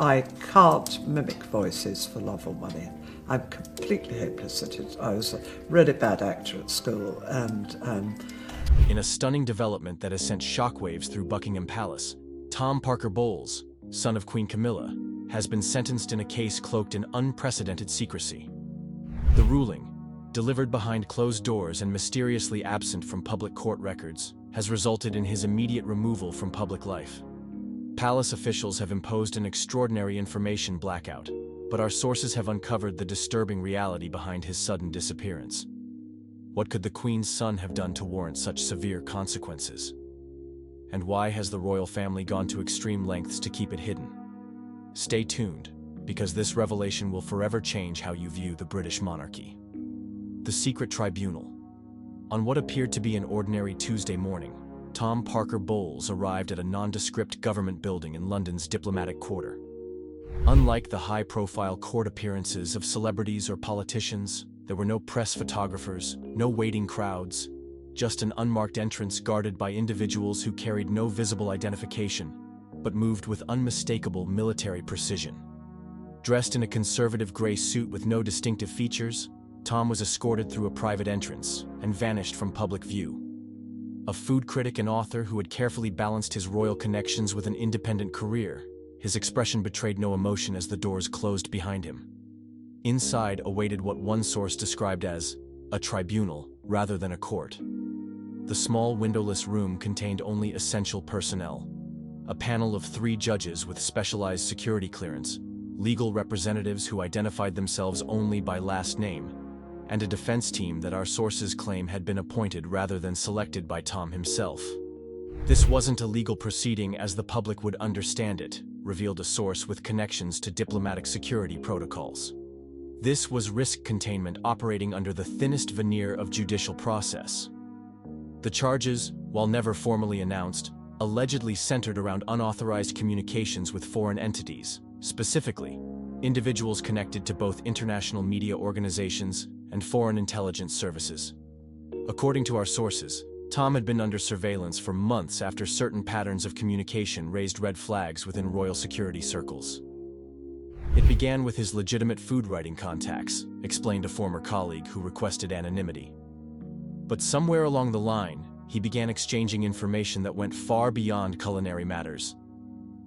I can't mimic voices for love or money. I'm completely hopeless at it. I was a really bad actor at school, and In a stunning development that has sent shockwaves through Buckingham Palace, Tom Parker Bowles, son of Queen Camilla, has been sentenced in a case cloaked in unprecedented secrecy. The ruling, delivered behind closed doors and mysteriously absent from public court records, has resulted in his immediate removal from public life. Palace officials have imposed an extraordinary information blackout, but our sources have uncovered the disturbing reality behind his sudden disappearance. What could the Queen's son have done to warrant such severe consequences? And why has the royal family gone to extreme lengths to keep it hidden? Stay tuned, because this revelation will forever change how you view the British monarchy. The Secret Tribunal. On what appeared to be an ordinary Tuesday morning, Tom Parker Bowles arrived at a nondescript government building in London's diplomatic quarter. Unlike the high-profile court appearances of celebrities or politicians, there were no press photographers, no waiting crowds, just an unmarked entrance guarded by individuals who carried no visible identification, but moved with unmistakable military precision. Dressed in a conservative gray suit with no distinctive features, Tom was escorted through a private entrance and vanished from public view. A food critic and author who had carefully balanced his royal connections with an independent career, his expression betrayed no emotion as the doors closed behind him. Inside awaited what one source described as a tribunal rather than a court. The small windowless room contained only essential personnel. A panel of 3 judges with specialized security clearance, legal representatives who identified themselves only by last name, and a defense team that our sources claim had been appointed rather than selected by Tom himself. This wasn't a legal proceeding as the public would understand it, revealed a source with connections to diplomatic security protocols. This was risk containment operating under the thinnest veneer of judicial process. The charges, while never formally announced, allegedly centered around unauthorized communications with foreign entities, specifically, individuals connected to both international media organizations and foreign intelligence services. According to our sources, Tom had been under surveillance for months after certain patterns of communication raised red flags within royal security circles. It began with his legitimate food-writing contacts, explained a former colleague who requested anonymity. But somewhere along the line, he began exchanging information that went far beyond culinary matters.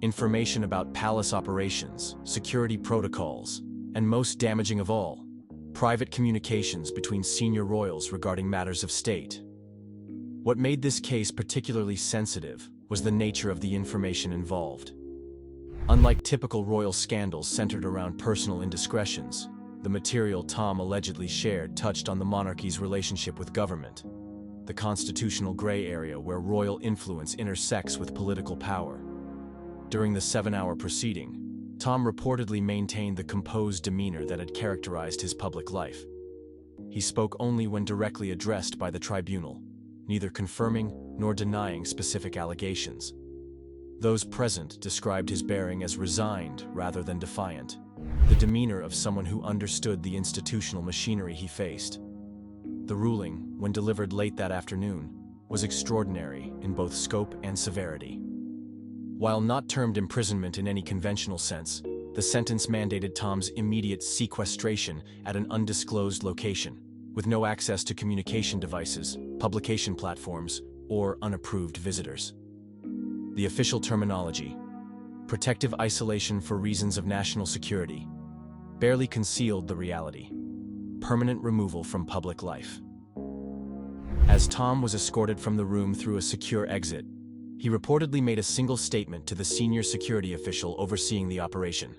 Information about palace operations, security protocols, and most damaging of all, private communications between senior royals regarding matters of state. What made this case particularly sensitive was the nature of the information involved. Unlike typical royal scandals centered around personal indiscretions, the material Tom allegedly shared touched on the monarchy's relationship with government, the constitutional gray area where royal influence intersects with political power. During the 7-hour proceeding, Tom reportedly maintained the composed demeanor that had characterized his public life. He spoke only when directly addressed by the tribunal, neither confirming nor denying specific allegations. Those present described his bearing as resigned rather than defiant, the demeanor of someone who understood the institutional machinery he faced. The ruling, when delivered late that afternoon, was extraordinary in both scope and severity. While not termed imprisonment in any conventional sense, the sentence mandated Tom's immediate sequestration at an undisclosed location, with no access to communication devices, publication platforms, or unapproved visitors. The official terminology, protective isolation for reasons of national security, barely concealed the reality: permanent removal from public life. As Tom was escorted from the room through a secure exit, he reportedly made a single statement to the senior security official overseeing the operation: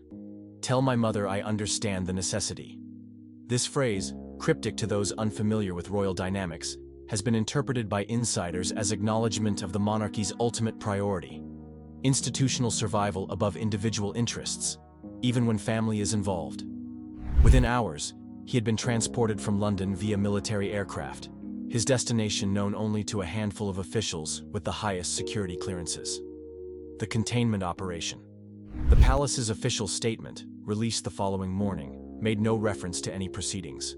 "Tell my mother I understand the necessity." This phrase, cryptic to those unfamiliar with royal dynamics, has been interpreted by insiders as acknowledgement of the monarchy's ultimate priority: institutional survival above individual interests, even when family is involved. Within hours, he had been transported from London via military aircraft, his destination known only to a handful of officials with the highest security clearances. The containment operation. The palace's official statement, released the following morning, made no reference to any proceedings.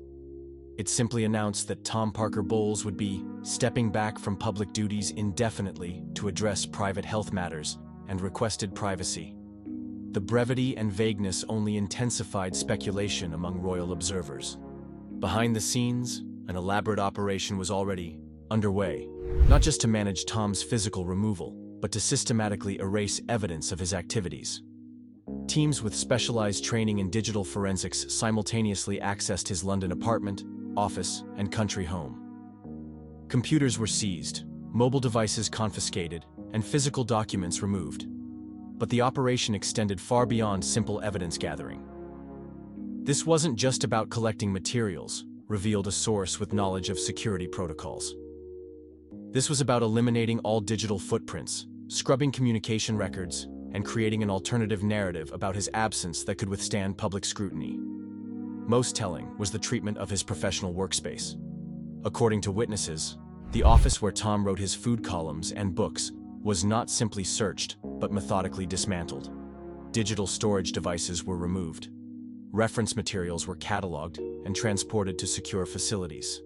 It simply announced that Tom Parker Bowles would be stepping back from public duties indefinitely to address private health matters and requested privacy. The brevity and vagueness only intensified speculation among royal observers. Behind the scenes, an elaborate operation was already underway, not just to manage Tom's physical removal, but to systematically erase evidence of his activities. Teams with specialized training in digital forensics simultaneously accessed his London apartment, office, and country home. Computers were seized, mobile devices confiscated, and physical documents removed. But the operation extended far beyond simple evidence gathering. This wasn't just about collecting materials, revealed a source with knowledge of security protocols. This was about eliminating all digital footprints, scrubbing communication records, and creating an alternative narrative about his absence that could withstand public scrutiny. Most telling was the treatment of his professional workspace. According to witnesses, the office where Tom wrote his food columns and books was not simply searched, but methodically dismantled. Digital storage devices were removed. Reference materials were cataloged and transported to secure facilities.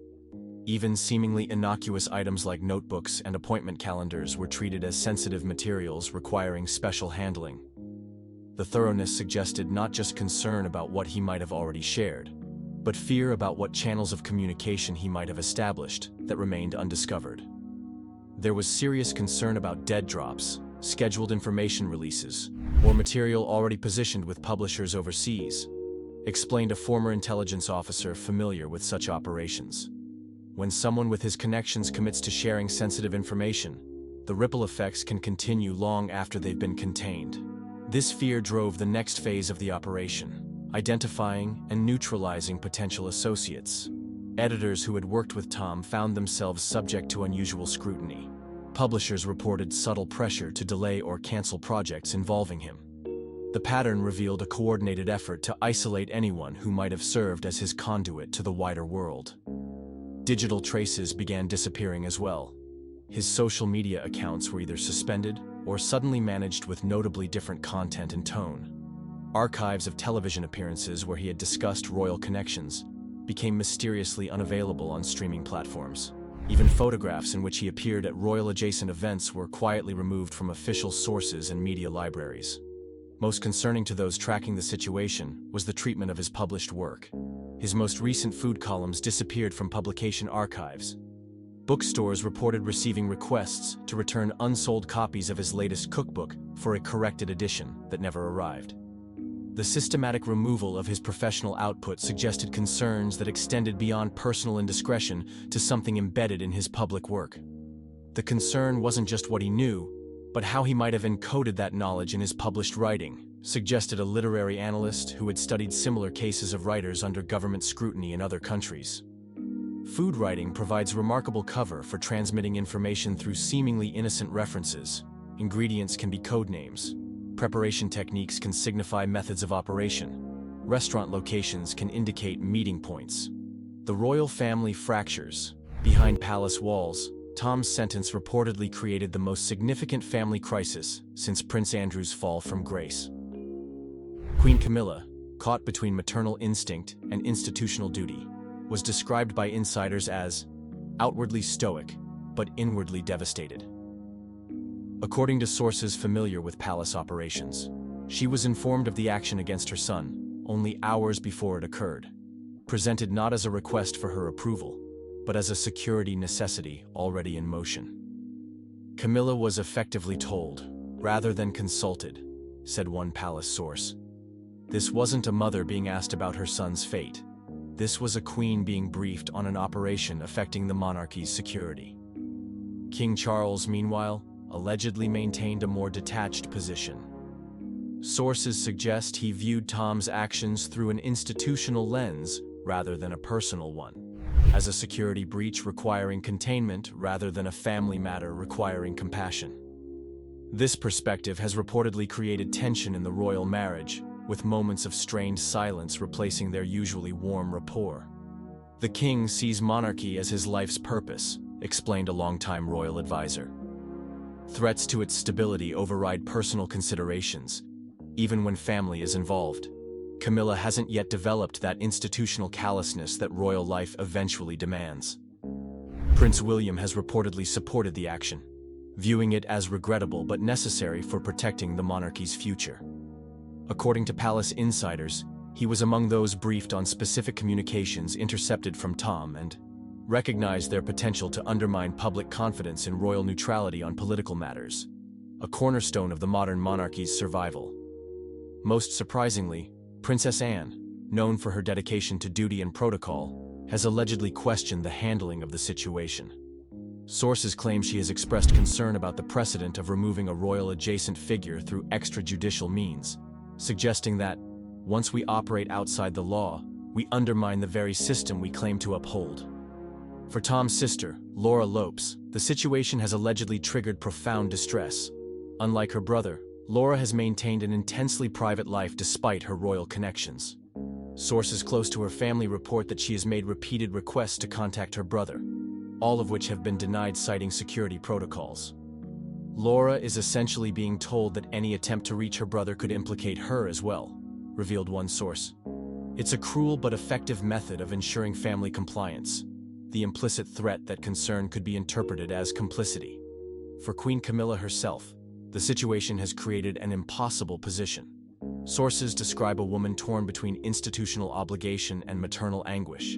Even seemingly innocuous items like notebooks and appointment calendars were treated as sensitive materials requiring special handling. The thoroughness suggested not just concern about what he might have already shared, but fear about what channels of communication he might have established that remained undiscovered. There was serious concern about dead drops, scheduled information releases, or material already positioned with publishers overseas, explained a former intelligence officer familiar with such operations. When someone with his connections commits to sharing sensitive information, the ripple effects can continue long after they've been contained. This fear drove the next phase of the operation, identifying and neutralizing potential associates. Editors who had worked with Tom found themselves subject to unusual scrutiny. Publishers reported subtle pressure to delay or cancel projects involving him. The pattern revealed a coordinated effort to isolate anyone who might have served as his conduit to the wider world. Digital traces began disappearing as well. His social media accounts were either suspended or suddenly managed with notably different content and tone. Archives of television appearances where he had discussed royal connections became mysteriously unavailable on streaming platforms. Even photographs in which he appeared at royal-adjacent events were quietly removed from official sources and media libraries. Most concerning to those tracking the situation was the treatment of his published work. His most recent food columns disappeared from publication archives. Bookstores reported receiving requests to return unsold copies of his latest cookbook for a corrected edition that never arrived. The systematic removal of his professional output suggested concerns that extended beyond personal indiscretion to something embedded in his public work. The concern wasn't just what he knew, but how he might have encoded that knowledge in his published writing, suggested a literary analyst who had studied similar cases of writers under government scrutiny in other countries. Food writing provides remarkable cover for transmitting information through seemingly innocent references. Ingredients can be code names. Preparation techniques can signify methods of operation. Restaurant locations can indicate meeting points. The royal family fractures. Behind palace walls, Tom's sentence reportedly created the most significant family crisis since Prince Andrew's fall from grace. Queen Camilla, caught between maternal instinct and institutional duty, was described by insiders as outwardly stoic, but inwardly devastated. According to sources familiar with palace operations, she was informed of the action against her son only hours before it occurred, presented not as a request for her approval, but as a security necessity already in motion. Camilla was effectively told, rather than consulted, said one palace source. This wasn't a mother being asked about her son's fate. This was a queen being briefed on an operation affecting the monarchy's security. King Charles, meanwhile, allegedly maintained a more detached position. Sources suggest he viewed Tom's actions through an institutional lens rather than a personal one, as a security breach requiring containment rather than a family matter requiring compassion. This perspective has reportedly created tension in the royal marriage, with moments of strained silence replacing their usually warm rapport. The king sees monarchy as his life's purpose, explained a longtime royal advisor. Threats to its stability override personal considerations, even when family is involved. Camilla hasn't yet developed that institutional callousness that royal life eventually demands. Prince William has reportedly supported the action, viewing it as regrettable but necessary for protecting the monarchy's future. According to palace insiders, he was among those briefed on specific communications intercepted from Tom and recognized their potential to undermine public confidence in royal neutrality on political matters, a cornerstone of the modern monarchy's survival. Most surprisingly, Princess Anne, known for her dedication to duty and protocol, has allegedly questioned the handling of the situation. Sources claim she has expressed concern about the precedent of removing a royal-adjacent figure through extrajudicial means, suggesting that, once we operate outside the law, we undermine the very system we claim to uphold. For Tom's sister, Laura Lopes, the situation has allegedly triggered profound distress. Unlike her brother, Laura has maintained an intensely private life despite her royal connections. Sources close to her family report that she has made repeated requests to contact her brother, all of which have been denied citing security protocols. Laura is essentially being told that any attempt to reach her brother could implicate her as well, revealed one source. It's a cruel but effective method of ensuring family compliance, the implicit threat that concern could be interpreted as complicity. For Queen Camilla herself, the situation has created an impossible position. Sources describe a woman torn between institutional obligation and maternal anguish,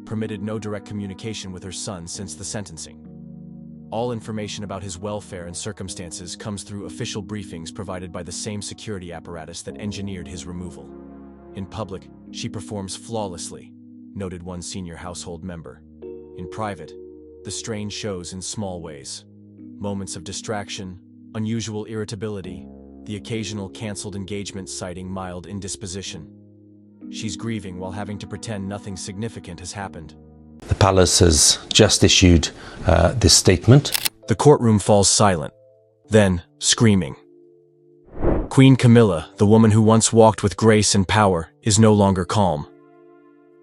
permitted no direct communication with her son since the sentencing. All information about his welfare and circumstances comes through official briefings provided by the same security apparatus that engineered his removal. In public, she performs flawlessly, noted one senior household member. In private, the strain shows in small ways. Moments of distraction, unusual irritability, the occasional canceled engagement citing mild indisposition. She's grieving while having to pretend nothing significant has happened. The palace has just issued this statement. The courtroom falls silent, then screaming. Queen Camilla, the woman who once walked with grace and power, is no longer calm.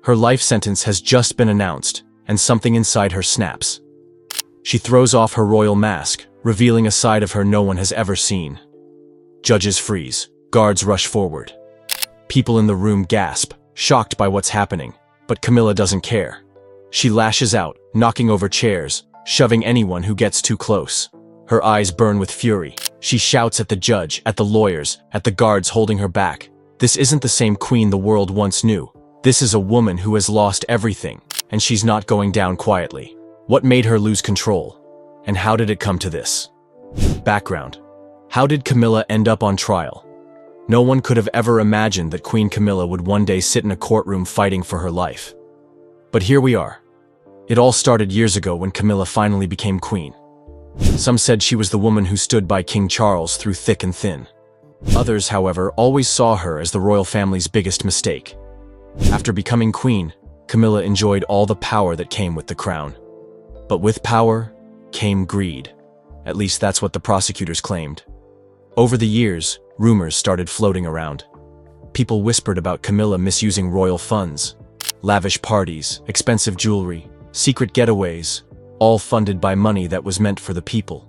Her life sentence has just been announced, and something inside her snaps. She throws off her royal mask, revealing a side of her no one has ever seen. Judges freeze, guards rush forward. People in the room gasp, shocked by what's happening, but Camilla doesn't care. She lashes out, knocking over chairs, shoving anyone who gets too close. Her eyes burn with fury. She shouts at the judge, at the lawyers, at the guards holding her back. This isn't the same queen the world once knew. This is a woman who has lost everything, and she's not going down quietly. What made her lose control? And how did it come to this? Background. How did Camilla end up on trial? No one could have ever imagined that Queen Camilla would one day sit in a courtroom fighting for her life. But here we are. It all started years ago when Camilla finally became queen. Some said she was the woman who stood by King Charles through thick and thin. Others, however, always saw her as the royal family's biggest mistake. After becoming queen, Camilla enjoyed all the power that came with the crown. But with power came greed. At least that's what the prosecutors claimed. Over the years, rumors started floating around. People whispered about Camilla misusing royal funds, lavish parties, expensive jewelry, secret getaways, all funded by money that was meant for the people.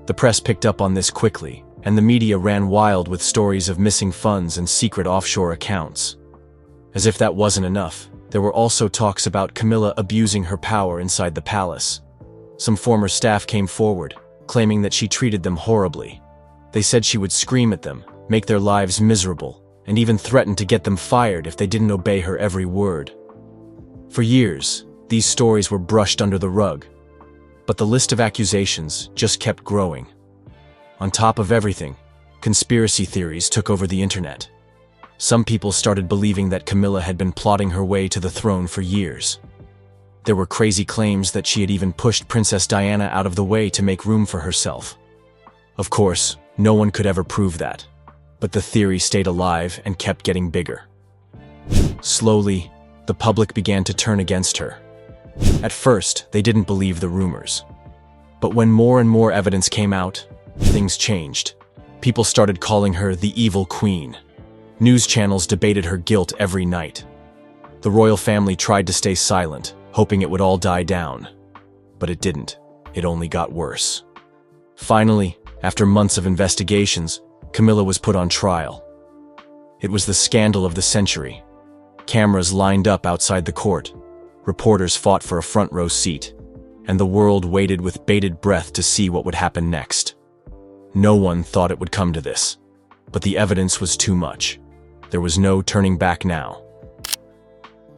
The press picked up on this quickly, and the media ran wild with stories of missing funds and secret offshore accounts. As if that wasn't enough, there were also talks about Camilla abusing her power inside the palace. Some former staff came forward, claiming that she treated them horribly. They said she would scream at them, make their lives miserable, and even threaten to get them fired if they didn't obey her every word. For years, these stories were brushed under the rug, but the list of accusations just kept growing. On top of everything, conspiracy theories took over the internet. Some people started believing that Camilla had been plotting her way to the throne for years. There were crazy claims that she had even pushed Princess Diana out of the way to make room for herself. Of course, no one could ever prove that, but the theory stayed alive and kept getting bigger. Slowly, the public began to turn against her. At first, they didn't believe the rumors. But when more and more evidence came out, things changed. People started calling her the evil queen. News channels debated her guilt every night. The royal family tried to stay silent, hoping it would all die down. But it didn't. It only got worse. Finally, after months of investigations, Camilla was put on trial. It was the scandal of the century. Cameras lined up outside the court. Reporters fought for a front row seat, and the world waited with bated breath to see what would happen next. No one thought it would come to this. But the evidence was too much. There was no turning back now.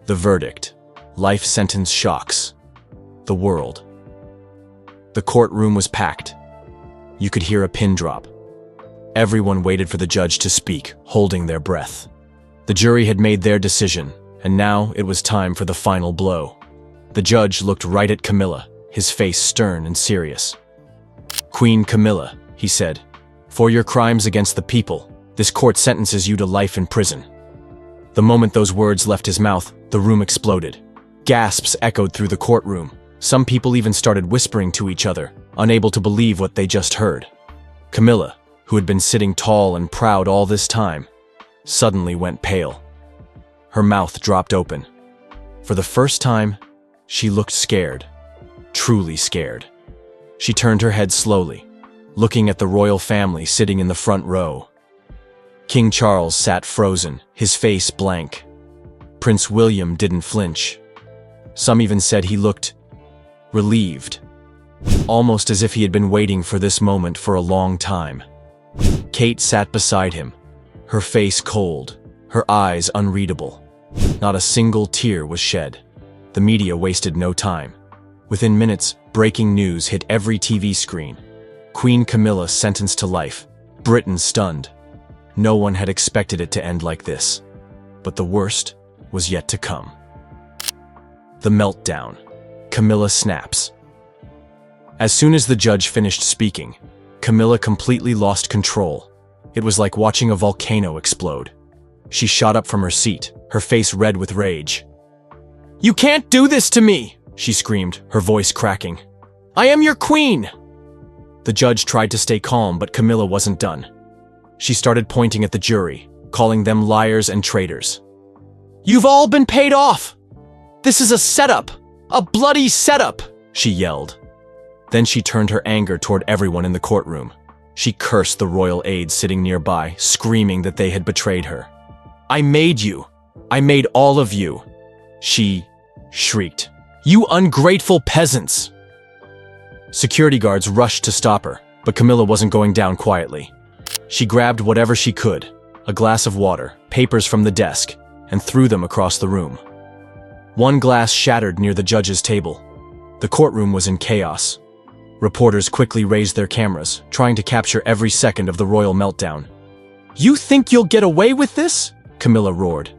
The verdict. Life sentence shocks the world. The courtroom was packed. You could hear a pin drop. Everyone waited for the judge to speak, holding their breath. The jury had made their decision, and now it was time for the final blow. The judge looked right at Camilla, his face stern and serious. "Queen Camilla," he said, "for your crimes against the people, this court sentences you to life in prison." The moment those words left his mouth, the room exploded. Gasps echoed through the courtroom. Some people even started whispering to each other, unable to believe what they just heard. Camilla, who had been sitting tall and proud all this time, suddenly went pale. Her mouth dropped open. For the first time, she looked scared, truly scared. She turned her head slowly, looking at the royal family sitting in the front row. King Charles sat frozen, his face blank. Prince William didn't flinch. Some even said he looked relieved, almost as if he had been waiting for this moment for a long time. Kate sat beside him, her face cold, her eyes unreadable. Not a single tear was shed. The media wasted no time. Within minutes, breaking news hit every TV screen. Queen Camilla sentenced to life. Britain stunned. No one had expected it to end like this. But the worst was yet to come. The meltdown. Camilla snaps. As soon as the judge finished speaking, Camilla completely lost control. It was like watching a volcano explode. She shot up from her seat, her face red with rage. "You can't do this to me!" she screamed, her voice cracking. "I am your queen!" The judge tried to stay calm, but Camilla wasn't done. She started pointing at the jury, calling them liars and traitors. "You've all been paid off! This is a setup! A bloody setup!" she yelled. Then she turned her anger toward everyone in the courtroom. She cursed the royal aides sitting nearby, screaming that they had betrayed her. "I made you! I made all of you!" she shrieked. "You ungrateful peasants!" Security guards rushed to stop her, but Camilla wasn't going down quietly. She grabbed whatever she could, a glass of water, papers from the desk, and threw them across the room. One glass shattered near the judge's table. The courtroom was in chaos. Reporters quickly raised their cameras, trying to capture every second of the royal meltdown. "You think you'll get away with this?" Camilla roared.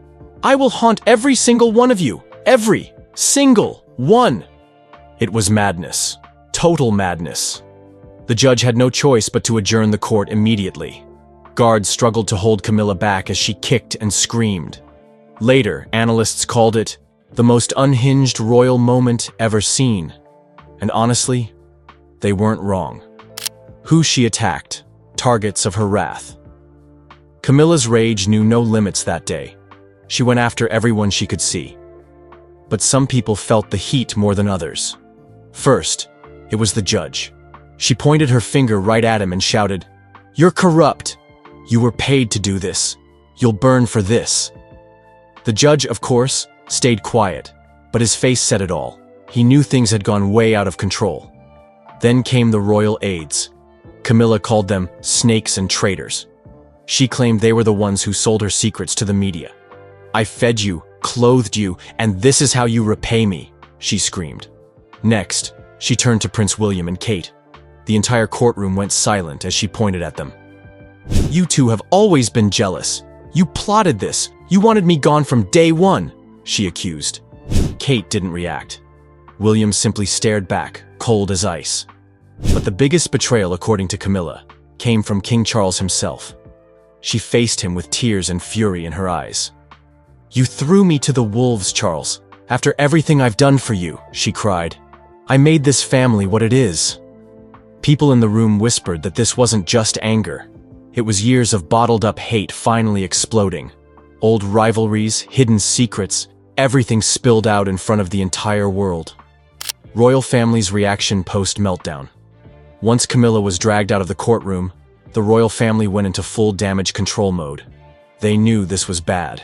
"I will haunt every single one of you. Every single one." It was madness. Total madness. The judge had no choice but to adjourn the court immediately. Guards struggled to hold Camilla back as she kicked and screamed. Later, analysts called it the most unhinged royal moment ever seen. And honestly, they weren't wrong. Who she attacked, targets of her wrath. Camilla's rage knew no limits that day. She went after everyone she could see. But some people felt the heat more than others. First, it was the judge. She pointed her finger right at him and shouted, "You're corrupt! You were paid to do this. You'll burn for this." The judge, of course, stayed quiet, but his face said it all. He knew things had gone way out of control. Then came the royal aides. Camilla called them snakes and traitors. She claimed they were the ones who sold her secrets to the media. "I fed you, clothed you, and this is how you repay me," she screamed. Next, she turned to Prince William and Kate. The entire courtroom went silent as she pointed at them. "You two have always been jealous. You plotted this. You wanted me gone from day one," she accused. Kate didn't react. William simply stared back, cold as ice. But the biggest betrayal, according to Camilla, came from King Charles himself. She faced him with tears and fury in her eyes. "You threw me to the wolves, Charles. After everything I've done for you," she cried. "I made this family what it is." People in the room whispered that this wasn't just anger. It was years of bottled-up hate finally exploding. Old rivalries, hidden secrets, everything spilled out in front of the entire world. Royal family's reaction post-meltdown. Once Camilla was dragged out of the courtroom, the royal family went into full damage control mode. They knew this was bad.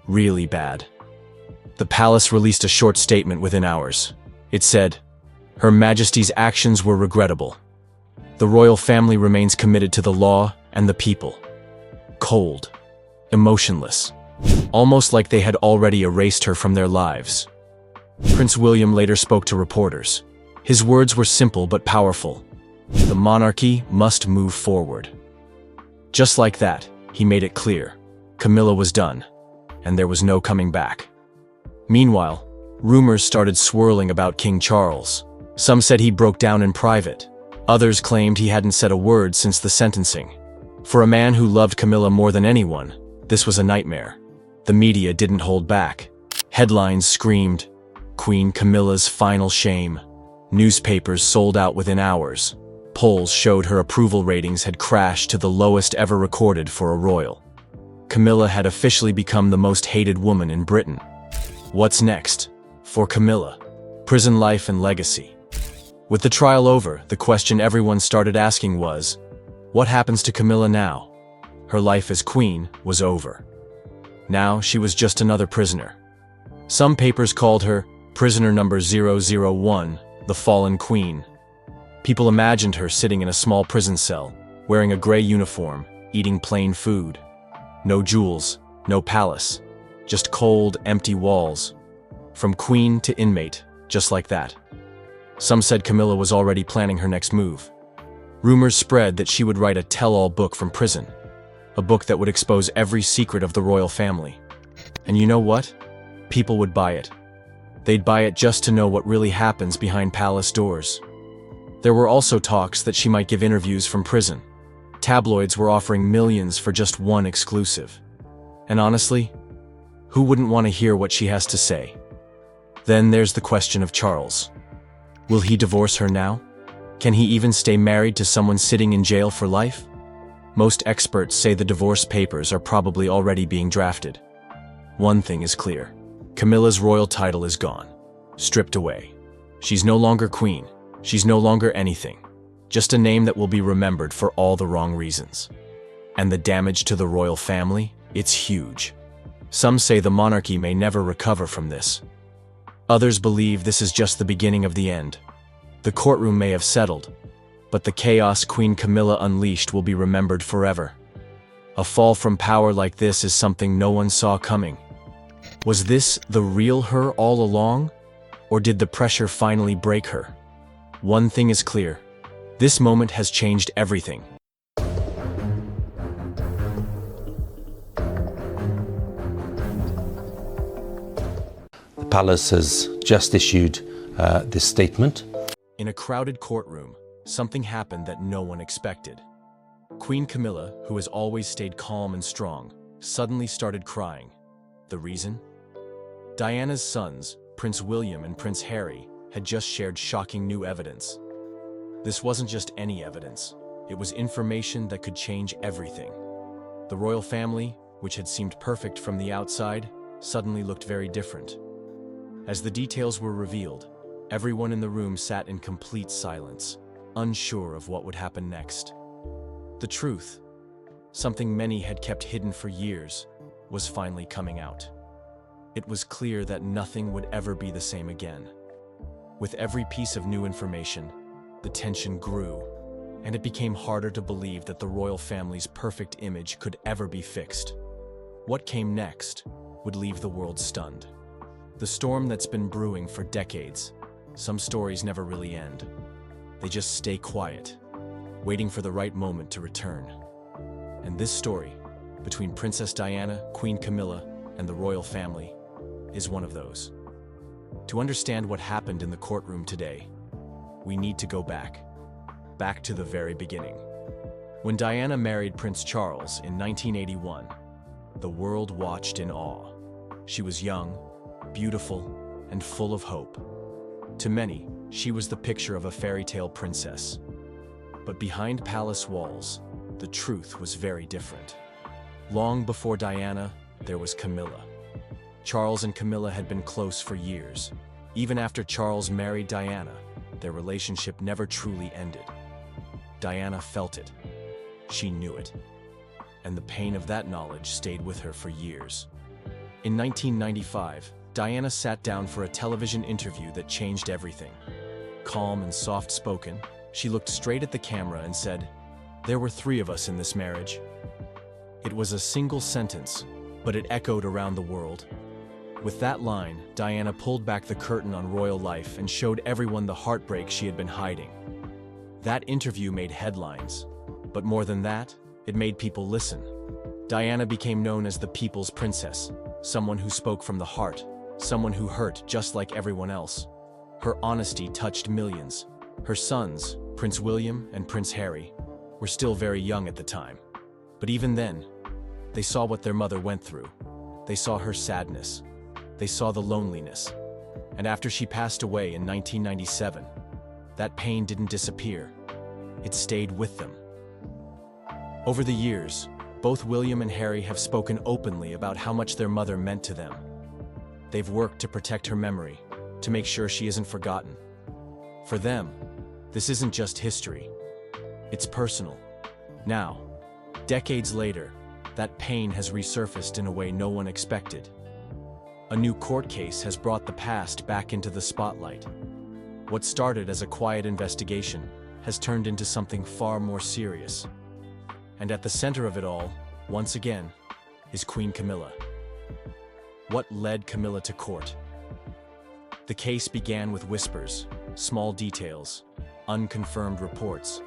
Really bad. The palace released a short statement within hours. It said, "Her Majesty's actions were regrettable. The royal family remains committed to the law and the people." cold, emotionless, almost like they had already erased her from their lives. Prince William later spoke to reporters. His words were simple but powerful. The monarchy must move forward. Just like that, he made it clear. Camilla was done, and there was no coming back. Meanwhile, rumors started swirling about King Charles. Some said he broke down in private. Others claimed he hadn't said a word since the sentencing. For a man who loved Camilla more than anyone, this was a nightmare. The media didn't hold back. Headlines screamed, "Queen Camilla's final shame." Newspapers sold out within hours. Polls showed her approval ratings had crashed to the lowest ever recorded for a royal. Camilla had officially become the most hated woman in Britain. What's next for Camilla? Prison life and legacy. With the trial over, the question everyone started asking was, what happens to Camilla now? Her life as queen was over. Now she was just another prisoner. Some papers called her prisoner number 001, the fallen queen. People imagined her sitting in a small prison cell, wearing a gray uniform, eating plain food. No jewels, no palace, just cold, empty walls. From queen to inmate, just like that. Some said Camilla was already planning her next move. Rumors spread that she would write a tell-all book from prison, a book that would expose every secret of the royal family. And you know what? People would buy it. They'd buy it just to know what really happens behind palace doors. There were also talks that she might give interviews from prison. Tabloids were offering millions for just one exclusive. And honestly, who wouldn't want to hear what she has to say? Then there's the question of Charles. Will he divorce her now? Can he even stay married to someone sitting in jail for life? Most experts say the divorce papers are probably already being drafted. One thing is clear. Camilla's royal title is gone, stripped away. She's no longer queen. She's no longer anything. Just a name that will be remembered for all the wrong reasons. And the damage to the royal family? It's huge. Some say the monarchy may never recover from this. Others believe this is just the beginning of the end. The courtroom may have settled, but the chaos Queen Camilla unleashed will be remembered forever. A fall from power like this is something no one saw coming. Was this the real her all along? Or did the pressure finally break her? One thing is clear. This moment has changed everything. The palace has just issued this statement. In a crowded courtroom, something happened that no one expected. Queen Camilla, who has always stayed calm and strong, suddenly started crying. The reason? Diana's sons, Prince William and Prince Harry, had just shared shocking new evidence. This wasn't just any evidence. It was information that could change everything. The royal family, which had seemed perfect from the outside, suddenly looked very different. As the details were revealed, everyone in the room sat in complete silence, unsure of what would happen next. The truth, something many had kept hidden for years, was finally coming out. It was clear that nothing would ever be the same again. With every piece of new information, the tension grew, and it became harder to believe that the royal family's perfect image could ever be fixed. What came next would leave the world stunned. The storm that's been brewing for decades, some stories never really end. They just stay quiet, waiting for the right moment to return. And this story, between Princess Diana, Queen Camilla, and the royal family, is one of those. To understand what happened in the courtroom today, we need to go back to the very beginning. When Diana married Prince Charles in 1981, the world watched in awe. She was young, beautiful, and full of hope. To many, she was the picture of a fairy tale princess. But behind palace walls, the truth was very different. Long before Diana, there was Camilla. Charles and Camilla had been close for years. Even after Charles married Diana, their relationship never truly ended. Diana felt it. She knew it. And the pain of that knowledge stayed with her for years. In 1995, Diana sat down for a television interview that changed everything. Calm and soft-spoken, she looked straight at the camera and said, "There were 3 of us in this marriage." It was a single sentence, but it echoed around the world. With that line, Diana pulled back the curtain on royal life and showed everyone the heartbreak she had been hiding. That interview made headlines, but more than that, it made people listen. Diana became known as the people's princess, someone who spoke from the heart, someone who hurt just like everyone else. Her honesty touched millions. Her sons, Prince William and Prince Harry, were still very young at the time. But even then, they saw what their mother went through. They saw her sadness. They saw the loneliness. And after she passed away in 1997, that pain didn't disappear. It stayed with them. Over the years, both William and Harry have spoken openly about how much their mother meant to them. They've worked to protect her memory, to make sure she isn't forgotten. For them, this isn't just history. It's personal. Now, decades later, that pain has resurfaced in a way no one expected. A new court case has brought the past back into the spotlight. What started as a quiet investigation has turned into something far more serious. And at the center of it all, once again, is Queen Camilla. What led Camilla to court? The case began with whispers, small details, unconfirmed reports.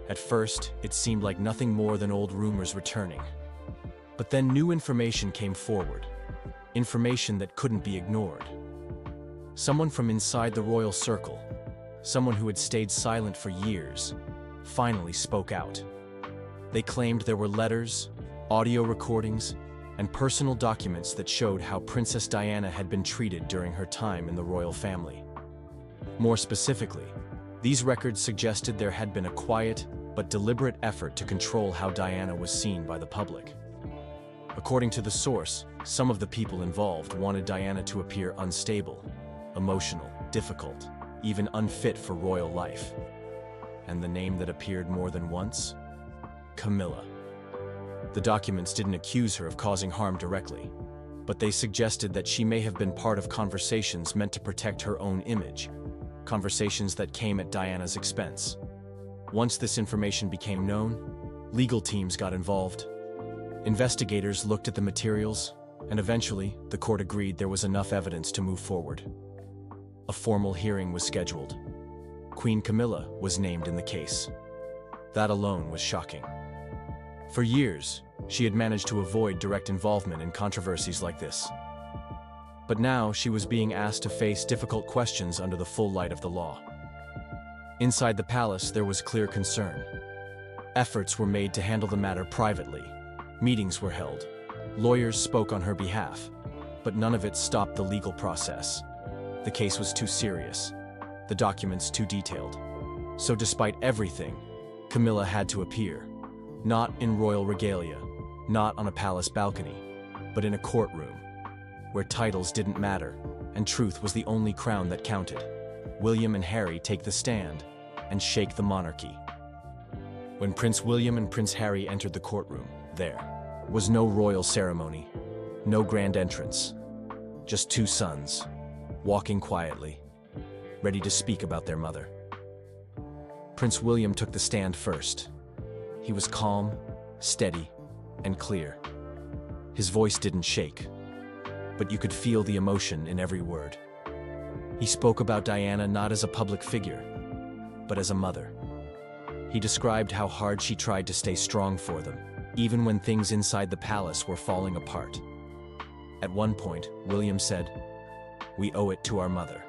At first, it seemed like nothing more than old rumors returning. But then new information came forward, information that couldn't be ignored. Someone from inside the royal circle, someone who had stayed silent for years, finally spoke out. They claimed there were letters, audio recordings, and personal documents that showed how Princess Diana had been treated during her time in the royal family. More specifically, these records suggested there had been a quiet but deliberate effort to control how Diana was seen by the public. According to the source, some of the people involved wanted Diana to appear unstable, emotional, difficult, even unfit for royal life. And the name that appeared more than once? Camilla. The documents didn't accuse her of causing harm directly, but they suggested that she may have been part of conversations meant to protect her own image, conversations that came at Diana's expense. Once this information became known, legal teams got involved. Investigators looked at the materials, and eventually, the court agreed there was enough evidence to move forward. A formal hearing was scheduled. Queen Camilla was named in the case. That alone was shocking. For years, she had managed to avoid direct involvement in controversies like this. But now she was being asked to face difficult questions under the full light of the law. Inside the palace, there was clear concern. Efforts were made to handle the matter privately. Meetings were held. Lawyers spoke on her behalf, but none of it stopped the legal process. The case was too serious, the documents too detailed. So despite everything, Camilla had to appear. Not in royal regalia, not on a palace balcony, but in a courtroom, where titles didn't matter, and truth was the only crown that counted. William and Harry take the stand and shake the monarchy. When Prince William and Prince Harry entered the courtroom, there was no royal ceremony, no grand entrance, just two sons, walking quietly, ready to speak about their mother. Prince William took the stand first. He was calm, steady, and clear. His voice didn't shake, but you could feel the emotion in every word. He spoke about Diana not as a public figure, but as a mother. He described how hard she tried to stay strong for them, even when things inside the palace were falling apart. At one point, William said, "We owe it to our mother.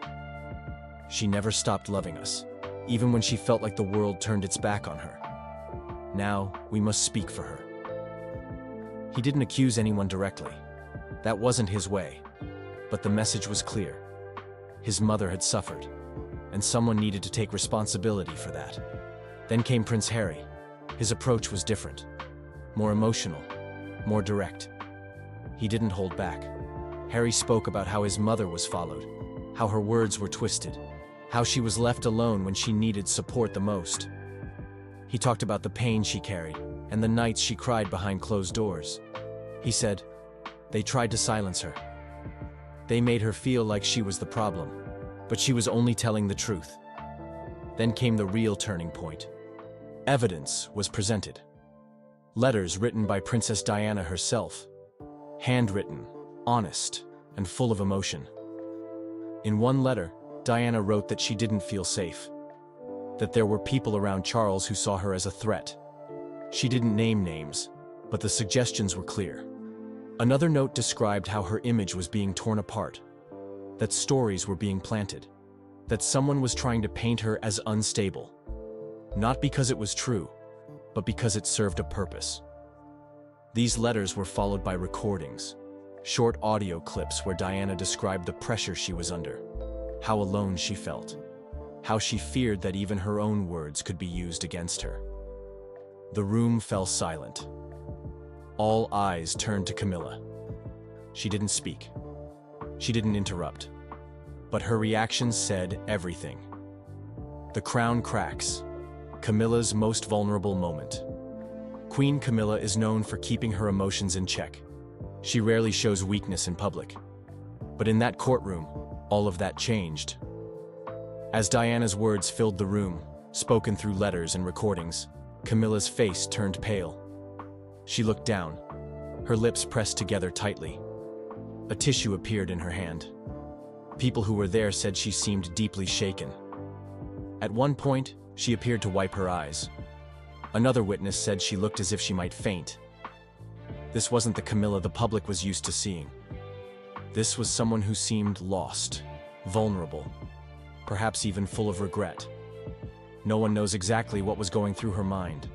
She never stopped loving us, even when she felt like the world turned its back on her. Now, we must speak for her." He didn't accuse anyone directly. That wasn't his way. But the message was clear. His mother had suffered, and someone needed to take responsibility for that. Then came Prince Harry. His approach was different. More emotional, more direct. He didn't hold back. Harry spoke about how his mother was followed, how her words were twisted, how she was left alone when she needed support the most. He talked about the pain she carried and the nights she cried behind closed doors. He said, "They tried to silence her. They made her feel like she was the problem, but she was only telling the truth." Then came the real turning point. Evidence was presented. Letters written by Princess Diana herself. Handwritten, honest, and full of emotion. In one letter, Diana wrote that she didn't feel safe. That there were people around Charles who saw her as a threat. She didn't name names, but the suggestions were clear. Another note described how her image was being torn apart. That stories were being planted. That someone was trying to paint her as unstable. Not because it was true, but because it served a purpose. These letters were followed by recordings, short audio clips where Diana described the pressure she was under, how alone she felt, how she feared that even her own words could be used against her. The room fell silent. All eyes turned to Camilla. She didn't speak. She didn't interrupt. But her reaction said everything. The crown cracks. Camilla's most vulnerable moment. Queen Camilla is known for keeping her emotions in check. She rarely shows weakness in public. But in that courtroom, all of that changed. As Diana's words filled the room, spoken through letters and recordings, Camilla's face turned pale. She looked down, her lips pressed together tightly. A tissue appeared in her hand. People who were there said she seemed deeply shaken. At one point, she appeared to wipe her eyes. Another witness said she looked as if she might faint. This wasn't the Camilla the public was used to seeing. This was someone who seemed lost, vulnerable, perhaps even full of regret. No one knows exactly what was going through her mind,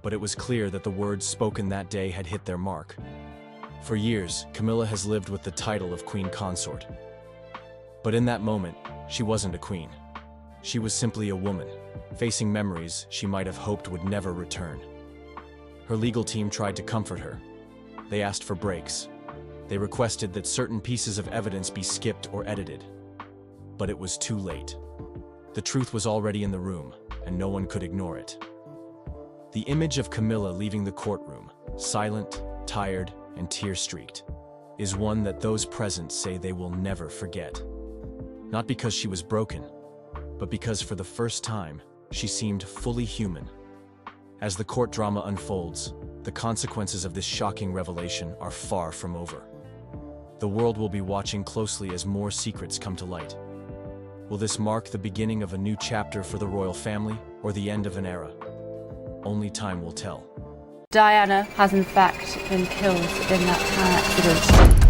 but it was clear that the words spoken that day had hit their mark. For years, Camilla has lived with the title of Queen Consort. But in that moment, she wasn't a queen. She was simply a woman, facing memories she might have hoped would never return. Her legal team tried to comfort her. They asked for breaks. They requested that certain pieces of evidence be skipped or edited. But it was too late. The truth was already in the room, and no one could ignore it. The image of Camilla leaving the courtroom, silent, tired, and tear-streaked, is one that those present say they will never forget. Not because she was broken, but because for the first time, she seemed fully human. As the court drama unfolds, the consequences of this shocking revelation are far from over. The world will be watching closely as more secrets come to light. Will this mark the beginning of a new chapter for the royal family, or the end of an era? Only time will tell. Diana has in fact been killed in that car accident.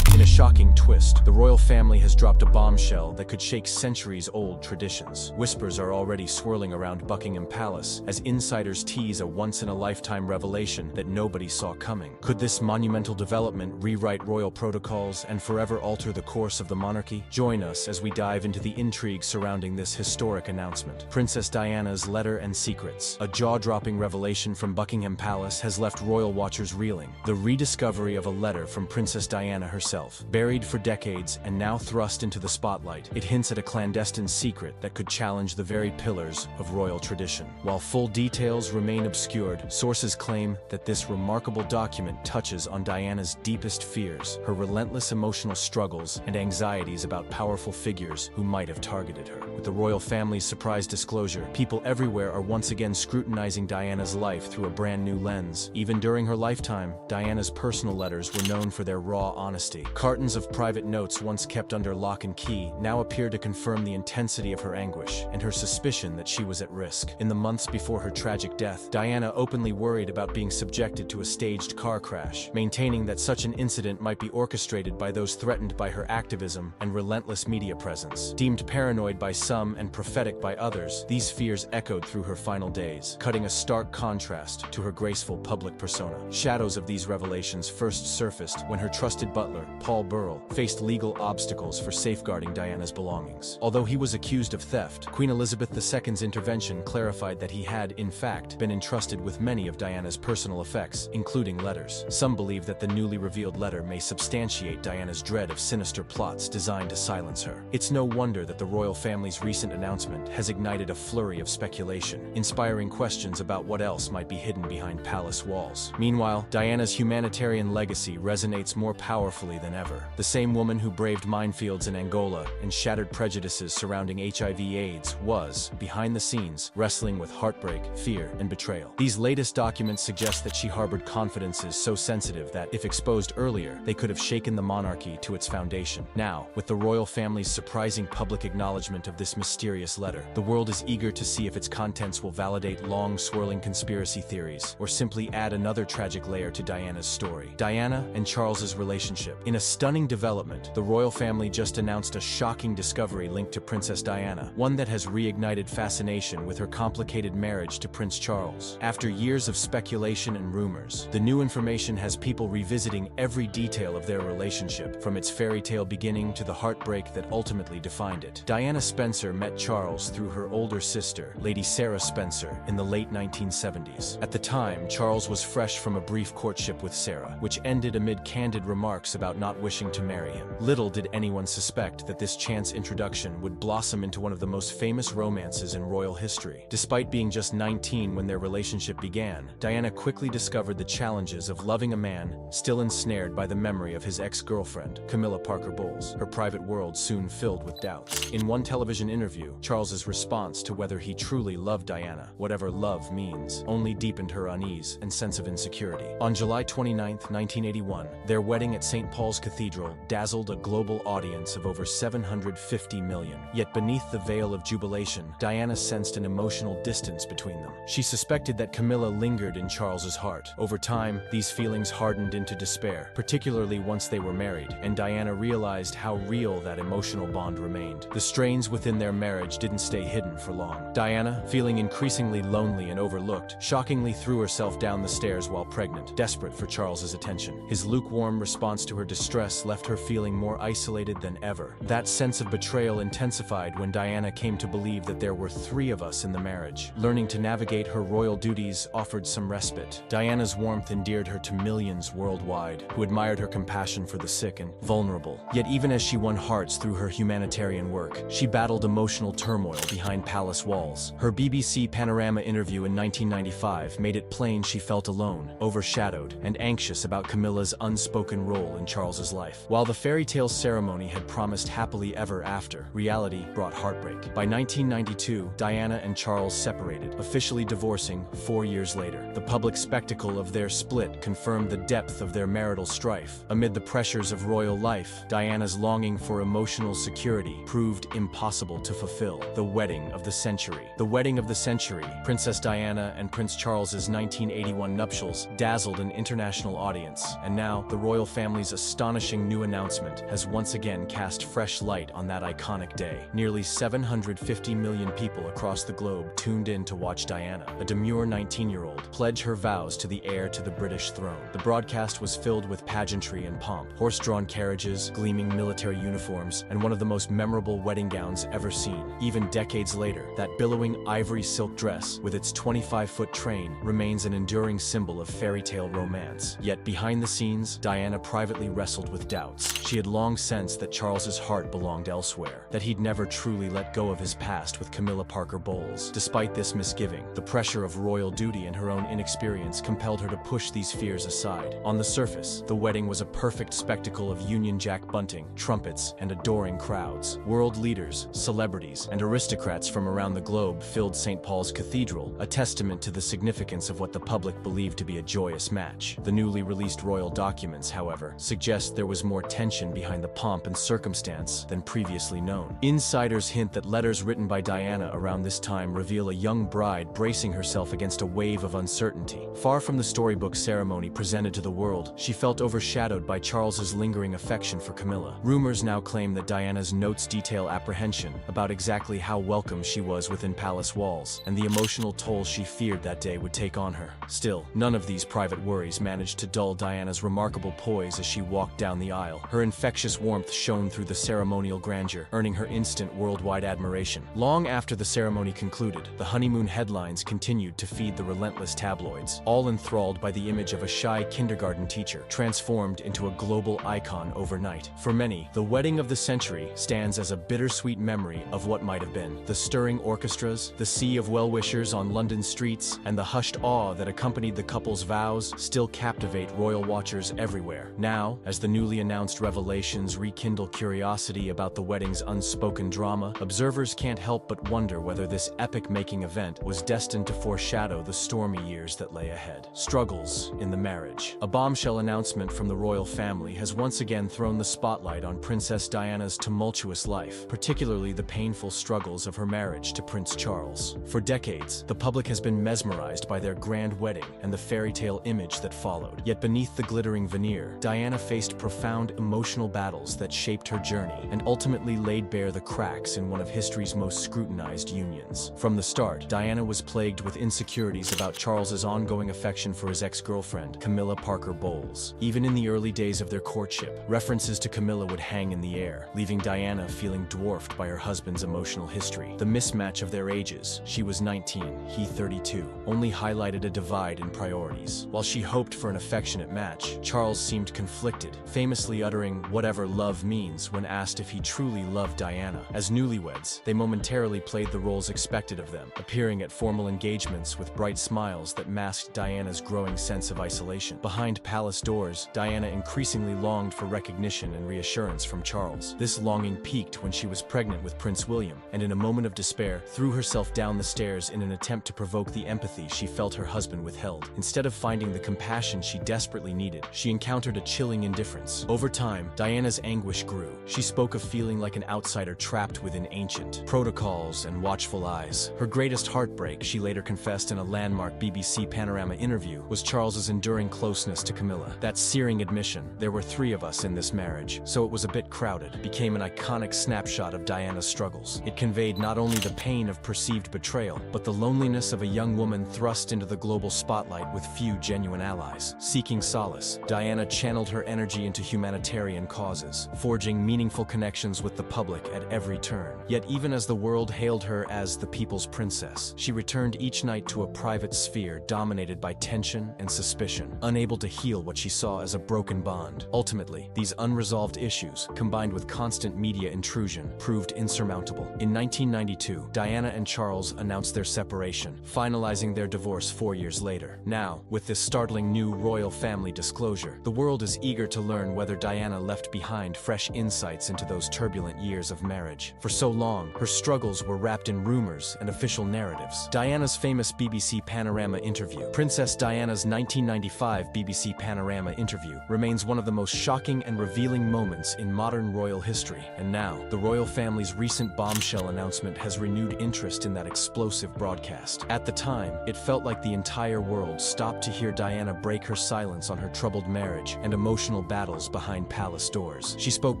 In a shocking twist, the royal family has dropped a bombshell that could shake centuries-old traditions. Whispers are already swirling around Buckingham Palace as insiders tease a once-in-a-lifetime revelation that nobody saw coming. Could this monumental development rewrite royal protocols and forever alter the course of the monarchy? Join us as we dive into the intrigue surrounding this historic announcement. Princess Diana's Letter and Secrets. A jaw-dropping revelation from Buckingham Palace has left royal watchers reeling. The rediscovery of a letter from Princess Diana herself. Buried for decades and now thrust into the spotlight, it hints at a clandestine secret that could challenge the very pillars of royal tradition. While full details remain obscured, sources claim that this remarkable document touches on Diana's deepest fears, her relentless emotional struggles, and anxieties about powerful figures who might have targeted her. With the royal family's surprise disclosure, people everywhere are once again scrutinizing Diana's life through a brand new lens. Even during her lifetime, Diana's personal letters were known for their raw honesty. Cartons of private notes once kept under lock and key now appear to confirm the intensity of her anguish and her suspicion that she was at risk. In the months before her tragic death, Diana openly worried about being subjected to a staged car crash, maintaining that such an incident might be orchestrated by those threatened by her activism and relentless media presence. Deemed paranoid by some and prophetic by others, these fears echoed through her final days, cutting a stark contrast to her graceful public persona. Shadows of these revelations first surfaced when her trusted butler, Paul Burrell, faced legal obstacles for safeguarding Diana's belongings. Although he was accused of theft, Queen Elizabeth II's intervention clarified that he had, in fact, been entrusted with many of Diana's personal effects, including letters. Some believe that the newly revealed letter may substantiate Diana's dread of sinister plots designed to silence her. It's no wonder that the royal family's recent announcement has ignited a flurry of speculation, inspiring questions about what else might be hidden behind palace walls. Meanwhile, Diana's humanitarian legacy resonates more powerfully than ever. ever. The same woman who braved minefields in Angola and shattered prejudices surrounding HIV/AIDS was, behind the scenes, wrestling with heartbreak, fear, and betrayal. These latest documents suggest that she harbored confidences so sensitive that, if exposed earlier, they could have shaken the monarchy to its foundation. Now, with the royal family's surprising public acknowledgement of this mysterious letter, the world is eager to see if its contents will validate long swirling conspiracy theories, or simply add another tragic layer to Diana's story. Diana and Charles's relationship. In a stunning development, the royal family just announced a shocking discovery linked to Princess Diana, one that has reignited fascination with her complicated marriage to Prince Charles. After years of speculation and rumors, the new information has people revisiting every detail of their relationship, from its fairy tale beginning to the heartbreak that ultimately defined it. Diana Spencer met Charles through her older sister, Lady Sarah Spencer, in the late 1970s. At the time, Charles was fresh from a brief courtship with Sarah, which ended amid candid remarks about not wishing to marry him. Little did anyone suspect that this chance introduction would blossom into one of the most famous romances in royal history. Despite being just 19 when their relationship began, Diana quickly discovered the challenges of loving a man still ensnared by the memory of his ex-girlfriend, Camilla Parker Bowles. Her private world soon filled with doubts. In one television interview, Charles's response to whether he truly loved Diana, whatever love means, only deepened her unease and sense of insecurity. On July 29, 1981, their wedding at St. Paul's Cathedral dazzled a global audience of over 750 million. Yet beneath the veil of jubilation, Diana sensed an emotional distance between them. She suspected that Camilla lingered in Charles's heart. Over time, these feelings hardened into despair, particularly once they were married, and Diana realized how real that emotional bond remained. The strains within their marriage didn't stay hidden for long. Diana, feeling increasingly lonely and overlooked, shockingly threw herself down the stairs while pregnant, desperate for Charles's attention. His lukewarm response to her distress left her feeling more isolated than ever. That sense of betrayal intensified when Diana came to believe that there were 3 of us in the marriage. Learning to navigate her royal duties offered some respite. Diana's warmth endeared her to millions worldwide, who admired her compassion for the sick and vulnerable. Yet even as she won hearts through her humanitarian work, she battled emotional turmoil behind palace walls. Her BBC Panorama interview in 1995 made it plain she felt alone, overshadowed, and anxious about Camilla's unspoken role in Charles's life. While the fairy tale ceremony had promised happily ever after, reality brought heartbreak. By 1992, Diana and Charles separated, officially divorcing 4 years later. The public spectacle of their split confirmed the depth of their marital strife. Amid the pressures of royal life, Diana's longing for emotional security proved impossible to fulfill. The wedding of the century. The wedding of the century, Princess Diana and Prince Charles's 1981 nuptials, dazzled an international audience, and now the royal family's astonishing new announcement has once again cast fresh light on that iconic day. Nearly 750 million people across the globe tuned in to watch Diana, a demure 19-year-old, pledge her vows to the heir to the British throne. The broadcast was filled with pageantry and pomp, horse-drawn carriages, gleaming military uniforms, and one of the most memorable wedding gowns ever seen. Even decades later, that billowing ivory silk dress, with its 25-foot train, remains an enduring symbol of fairy tale romance. Yet behind the scenes, Diana privately wrestled with doubts. She had long sensed that Charles's heart belonged elsewhere, that he'd never truly let go of his past with Camilla Parker Bowles. Despite this misgiving, the pressure of royal duty and her own inexperience compelled her to push these fears aside. On the surface, the wedding was a perfect spectacle of Union Jack bunting, trumpets, and adoring crowds. World leaders, celebrities, and aristocrats from around the globe filled St. Paul's Cathedral, a testament to the significance of what the public believed to be a joyous match. The newly released royal documents, however, suggest there was more tension behind the pomp and circumstance than previously known. Insiders hint that letters written by Diana around this time reveal a young bride bracing herself against a wave of uncertainty. Far from the storybook ceremony presented to the world, she felt overshadowed by Charles's lingering affection for Camilla. Rumors now claim that Diana's notes detail apprehension about exactly how welcome she was within palace walls, and the emotional toll she feared that day would take on her. Still, none of these private worries managed to dull Diana's remarkable poise as she walked down the aisle. Her infectious warmth shone through the ceremonial grandeur, earning her instant worldwide admiration. Long after the ceremony concluded, the honeymoon headlines continued to feed the relentless tabloids, all enthralled by the image of a shy kindergarten teacher, transformed into a global icon overnight. For many, the wedding of the century stands as a bittersweet memory of what might have been. The stirring orchestras, the sea of well-wishers on London streets, and the hushed awe that accompanied the couple's vows still captivate royal watchers everywhere. Now, as the newly announced revelations rekindle curiosity about the wedding's unspoken drama, observers can't help but wonder whether this epic-making event was destined to foreshadow the stormy years that lay ahead. Struggles in the marriage. A bombshell announcement from the royal family has once again thrown the spotlight on Princess Diana's tumultuous life, particularly the painful struggles of her marriage to Prince Charles. For decades, the public has been mesmerized by their grand wedding and the fairy tale image that followed. Yet beneath the glittering veneer, Diana faced profound emotional battles that shaped her journey and ultimately laid bare the cracks in one of history's most scrutinized unions. From the start, Diana was plagued with insecurities about Charles's ongoing affection for his ex-girlfriend, Camilla Parker Bowles. Even in the early days of their courtship, references to Camilla would hang in the air, leaving Diana feeling dwarfed by her husband's emotional history. The mismatch of their ages, she was 19, he 32, only highlighted a divide in priorities. While she hoped for an affectionate match, Charles seemed conflicted, famously uttering whatever love means when asked if he truly loved Diana. As newlyweds, they momentarily played the roles expected of them, appearing at formal engagements with bright smiles that masked Diana's growing sense of isolation. Behind palace doors, Diana increasingly longed for recognition and reassurance from Charles. This longing peaked when she was pregnant with Prince William, and in a moment of despair, threw herself down the stairs in an attempt to provoke the empathy she felt her husband withheld. Instead of finding the compassion she desperately needed, she encountered a chilling indifference. Over time, Diana's anguish grew. She spoke of feeling like an outsider trapped within ancient protocols and watchful eyes. Her greatest heartbreak, she later confessed in a landmark BBC Panorama interview, was Charles's enduring closeness to Camilla. That searing admission, "There were three of us in this marriage, so it was a bit crowded," became an iconic snapshot of Diana's struggles. It conveyed not only the pain of perceived betrayal, but the loneliness of a young woman thrust into the global spotlight with few genuine allies. Seeking solace, Diana channeled her energy into humanitarian causes, forging meaningful connections with the public at every turn. Yet even as the world hailed her as the people's princess, she returned each night to a private sphere dominated by tension and suspicion, unable to heal what she saw as a broken bond. Ultimately, these unresolved issues, combined with constant media intrusion, proved insurmountable. In 1992, Diana and Charles announced their separation, finalizing their divorce 4 years later. Now, with this startling new royal family disclosure, the world is eager to learn whether Diana left behind fresh insights into those turbulent years of marriage. For so long, her struggles were wrapped in rumors and official narratives. Diana's famous BBC Panorama interview, Princess Diana's 1995 BBC Panorama interview, remains one of the most shocking and revealing moments in modern royal history. And now, the royal family's recent bombshell announcement has renewed interest in that explosive broadcast. At the time, it felt like the entire world stopped to hear Diana break her silence on her troubled marriage and emotional battles behind palace doors. She spoke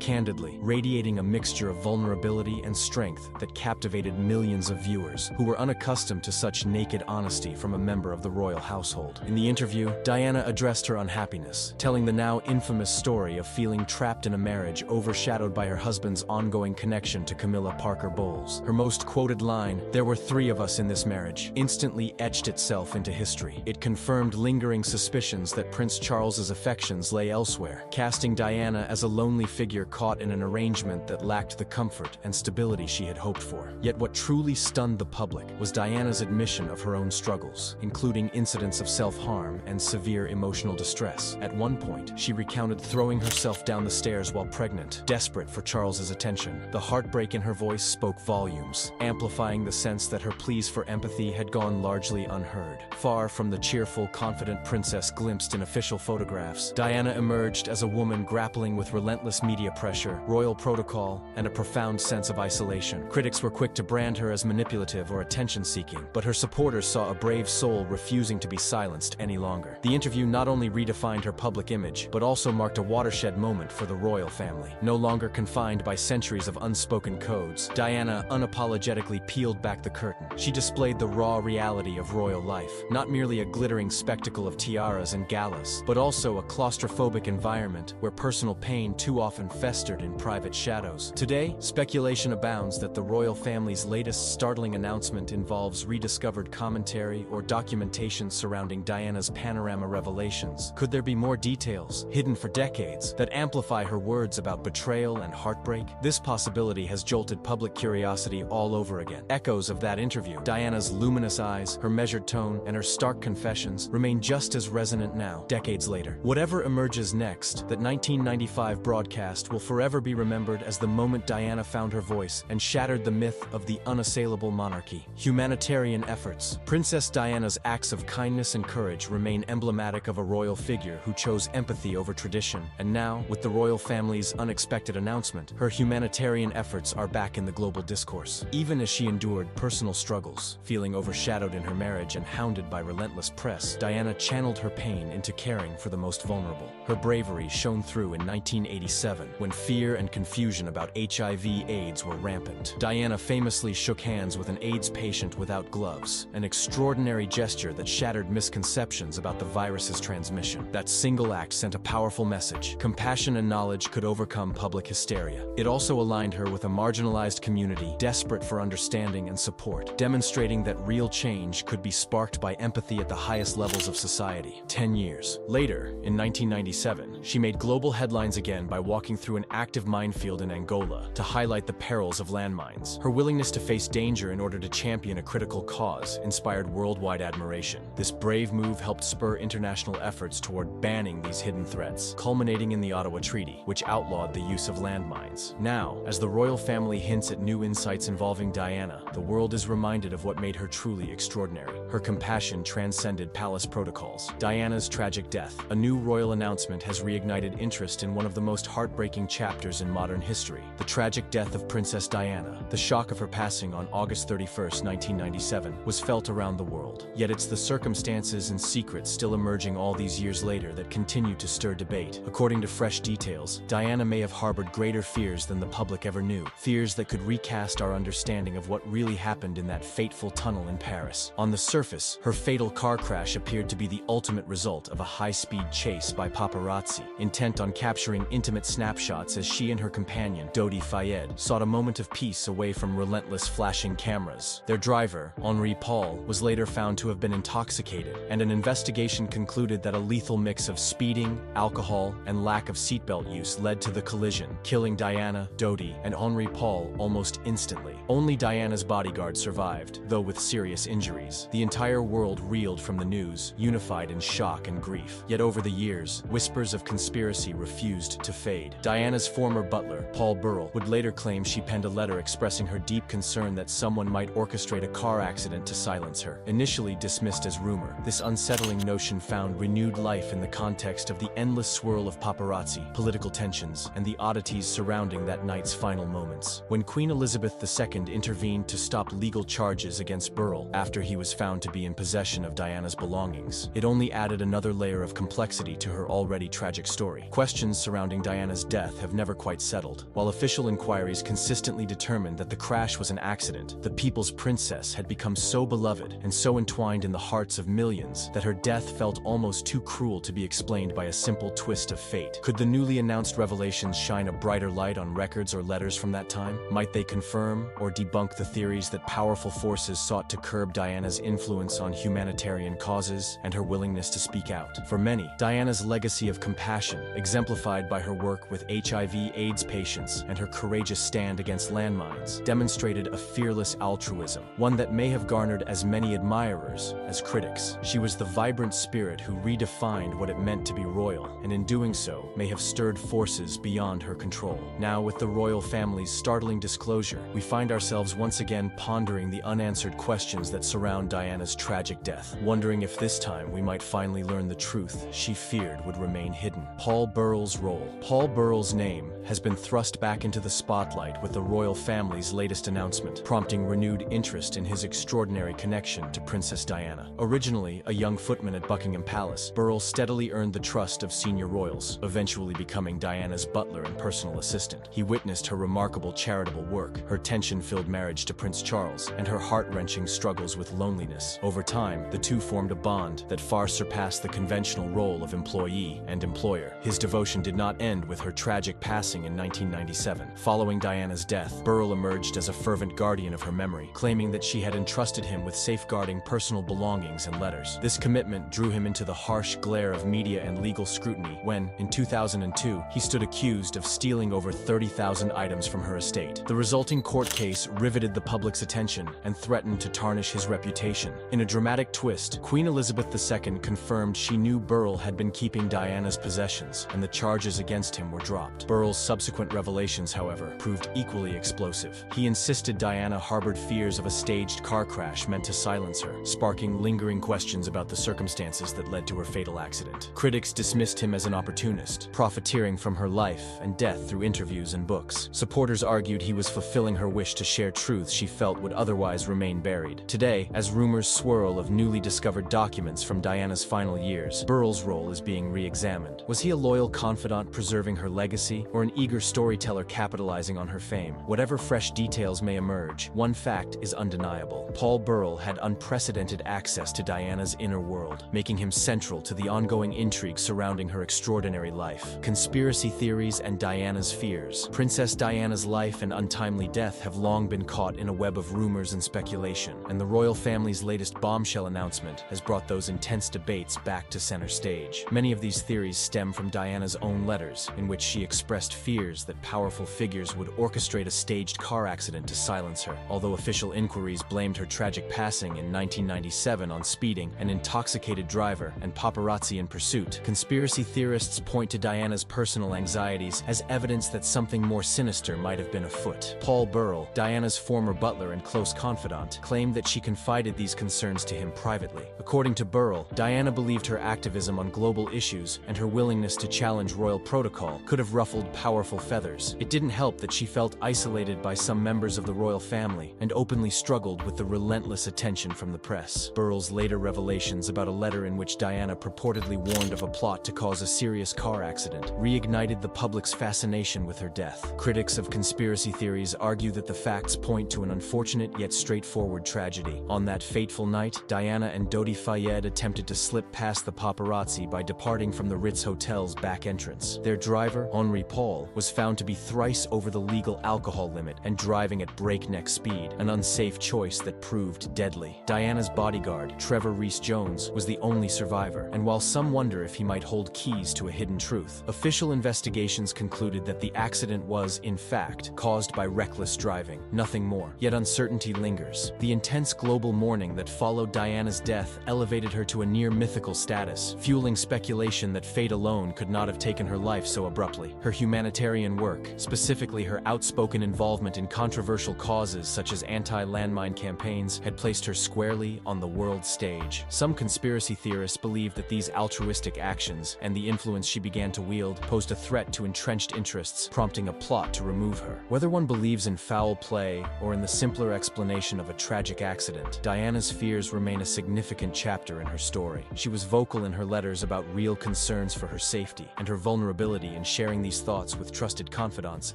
candidly, radiating a mixture of vulnerability and strength that captivated millions of viewers who were unaccustomed to such naked honesty from a member of the royal household. In the interview, Diana addressed her unhappiness, telling the now infamous story of feeling trapped in a marriage overshadowed by her husband's ongoing connection to Camilla Parker Bowles. Her most quoted line, "There were three of us in this marriage," instantly etched itself into history. It confirmed lingering suspicions that Prince Charles's affections lay elsewhere, casting Diana as a lonely figure caught in an arrangement that lacked the comfort and stability she had hoped for. Yet what truly stunned the public was Diana's admission of her own struggles, including incidents of self-harm and severe emotional distress. At one point, she recounted throwing herself down the stairs while pregnant, desperate for Charles's attention. The heartbreak in her voice spoke volumes, amplifying the sense that her pleas for empathy had gone largely unheard. Far from the cheerful, confident princess glimpsed in official photographs, Diana emerged as a woman grappling with relentless media pressure, royal protocol, and a profound sense of isolation. Critics were quick to brand her as manipulative or attention-seeking, but her supporters saw a brave soul refusing to be silenced any longer. The interview not only redefined her public image, but also marked a watershed moment for the royal family. No longer confined by centuries of unspoken codes, Diana unapologetically peeled back the curtain. She displayed the raw reality of royal life, not merely a glittering spectacle of tiaras and galas, but also a claustrophobic environment where personal pain too often festered in private shadows. Today, speculation abounds that the royal family's latest startling announcement involves rediscovered commentary or documentation surrounding Diana's panorama revelations. Could there be more details, hidden for decades, that amplify her words about betrayal and heartbreak? This possibility has jolted public curiosity all over again. Echoes of that interview, Diana's luminous eyes, her measured tone, and her stark confessions, remain just as resonant now, decades later. Whatever emerges next, August. That 1995 broadcast will forever be remembered as the moment Diana found her voice and shattered the myth of the unassailable monarchy. Humanitarian efforts. Princess Diana's acts of kindness and courage remain emblematic of a royal figure who chose empathy over tradition, and now, with the royal family's unexpected announcement, her humanitarian efforts are back in the global discourse. Even as she endured personal struggles, feeling overshadowed in her marriage and hounded by relentless press, Diana channeled her pain into caring for the most vulnerable. Her bravery shone through in 1987, when fear and confusion about HIV/AIDS were rampant. Diana famously shook hands with an AIDS patient without gloves, an extraordinary gesture that shattered misconceptions about the virus's transmission. That single act sent a powerful message. Compassion and knowledge could overcome public hysteria. It also aligned her with a marginalized community desperate for understanding and support, demonstrating that real change could be sparked by empathy at the highest levels of society. 10 years later, in 1997, she made global headlines again by walking through an active minefield in Angola to highlight the perils of landmines. Her willingness to face danger in order to champion a critical cause inspired worldwide admiration. This brave move helped spur international efforts toward banning these hidden threats, culminating in the Ottawa Treaty, which outlawed the use of landmines. Now, as the royal family hints at new insights involving Diana, the world is reminded of what made her truly extraordinary. Her compassion transcended palace protocols. Diana's tragic death. A new royal announcement has reignited interest in one of the most heartbreaking chapters in modern history: the tragic death of Princess Diana. The shock of her passing on August 31, 1997, was felt around the world. Yet it's the circumstances and secrets still emerging all these years later that continue to stir debate. According to fresh details, Diana may have harbored greater fears than the public ever knew, fears that could recast our understanding of what really happened in that fateful tunnel in Paris. On the surface, her fatal car crash appeared to be the ultimate result of a high-speed chase by paparazzi, intent on capturing intimate snapshots as she and her companion, Dodi Fayed, sought a moment of peace away from relentless flashing cameras. Their driver, Henri Paul, was later found to have been intoxicated, and an investigation concluded that a lethal mix of speeding, alcohol, and lack of seatbelt use led to the collision, killing Diana, Dodi, and Henri Paul almost instantly. Only Diana's bodyguard survived, though with serious injuries. The entire world reeled from the news, unified in shock and grief. Yet over the years, whispers of conspiracy refused to fade. Diana's former butler, Paul Burrell, would later claim she penned a letter expressing her deep concern that someone might orchestrate a car accident to silence her. Initially dismissed as rumor, this unsettling notion found renewed life in the context of the endless swirl of paparazzi, political tensions, and the oddities surrounding that night's final moments. When Queen Elizabeth II intervened to stop legal charges against Burrell after he was found to be in possession of Diana's belongings, it only added another layer of complexity to her already tragic story. Questions surrounding Diana's death have never quite settled. While official inquiries consistently determined that the crash was an accident, the people's princess had become so beloved and so entwined in the hearts of millions that her death felt almost too cruel to be explained by a simple twist of fate. Could the newly announced revelations shine a brighter light on records or letters from that time? Might they confirm or debunk the theories that powerful forces sought to curb Diana's influence on humanitarian causes and her willingness to speak out? For many, Diana's legacy of compassion, exemplified by her work with HIV/AIDS patients and her courageous stand against landmines, demonstrated a fearless altruism, one that may have garnered as many admirers as critics. She was the vibrant spirit who redefined what it meant to be royal, and in doing so, may have stirred forces beyond her control. Now, with the royal family's startling disclosure, we find ourselves once again pondering the unanswered questions that surround Diana's tragic death, wondering if this time we might finally learn the truth she feared would remain hidden. Paul Burrell's role. Paul Burrell's name has been thrust back into the spotlight with the royal family's latest announcement, prompting renewed interest in his extraordinary connection to Princess Diana. Originally a young footman at Buckingham Palace, Burrell steadily earned the trust of senior royals, eventually becoming Diana's butler and personal assistant. He witnessed her remarkable charitable work, her tension-filled marriage to Prince Charles, and her heart-wrenching struggles with loneliness. Over time, the two formed a bond that far surpassed the conventional role of employee and employer. His devotion did not end with her tragic passing passing in 1997. Following Diana's death, Burrell emerged as a fervent guardian of her memory, claiming that she had entrusted him with safeguarding personal belongings and letters. This commitment drew him into the harsh glare of media and legal scrutiny when, in 2002, he stood accused of stealing over 30,000 items from her estate. The resulting court case riveted the public's attention and threatened to tarnish his reputation. In a dramatic twist, Queen Elizabeth II confirmed she knew Burrell had been keeping Diana's possessions, and the charges against him were dropped. Burrell's subsequent revelations, however, proved equally explosive. He insisted Diana harbored fears of a staged car crash meant to silence her, sparking lingering questions about the circumstances that led to her fatal accident. Critics dismissed him as an opportunist, profiteering from her life and death through interviews and books. Supporters argued he was fulfilling her wish to share truths she felt would otherwise remain buried. Today, as rumors swirl of newly discovered documents from Diana's final years, Burrell's role is being re-examined. Was he a loyal confidant preserving her legacy, or an eager storyteller capitalizing on her fame? Whatever fresh details may emerge, one fact is undeniable. Paul Burrell had unprecedented access to Diana's inner world, making him central to the ongoing intrigue surrounding her extraordinary life. Conspiracy theories and Diana's fears. Princess Diana's life and untimely death have long been caught in a web of rumors and speculation, and the royal family's latest bombshell announcement has brought those intense debates back to center stage. Many of these theories stem from Diana's own letters, in which she expressed fears that powerful figures would orchestrate a staged car accident to silence her. Although official inquiries blamed her tragic passing in 1997 on speeding, an intoxicated driver, and paparazzi in pursuit, conspiracy theorists point to Diana's personal anxieties as evidence that something more sinister might have been afoot. Paul Burrell, Diana's former butler and close confidant, claimed that she confided these concerns to him privately. According to Burrell, Diana believed her activism on global issues and her willingness to challenge royal protocol could have ruffled powerful feathers. It didn't help that she felt isolated by some members of the royal family and openly struggled with the relentless attention from the press. Burrell's later revelations about a letter in which Diana purportedly warned of a plot to cause a serious car accident reignited the public's fascination with her death. Critics of conspiracy theories argue that the facts point to an unfortunate yet straightforward tragedy. On that fateful night, Diana and Dodi Fayed attempted to slip past the paparazzi by departing from the Ritz Hotel's back entrance. Their driver, Henri Paul, was found to be thrice over the legal alcohol limit and driving at breakneck speed, an unsafe choice that proved deadly. Diana's bodyguard, Trevor Rees-Jones, was the only survivor, and while some wonder if he might hold keys to a hidden truth, official investigations concluded that the accident was, in fact, caused by reckless driving, nothing more. Yet uncertainty lingers. The intense global mourning that followed Diana's death elevated her to a near mythical status, fueling speculation that fate alone could not have taken her life so abruptly. Her humanitarian work, specifically her outspoken involvement in controversial causes such as anti-landmine campaigns, had placed her squarely on the world stage. Some conspiracy theorists believe that these altruistic actions and the influence she began to wield posed a threat to entrenched interests, prompting a plot to remove her. Whether one believes in foul play or in the simpler explanation of a tragic accident, Diana's fears remain a significant chapter in her story. She was vocal in her letters about real concerns for her safety, and her vulnerability in sharing these thoughts with trusted confidants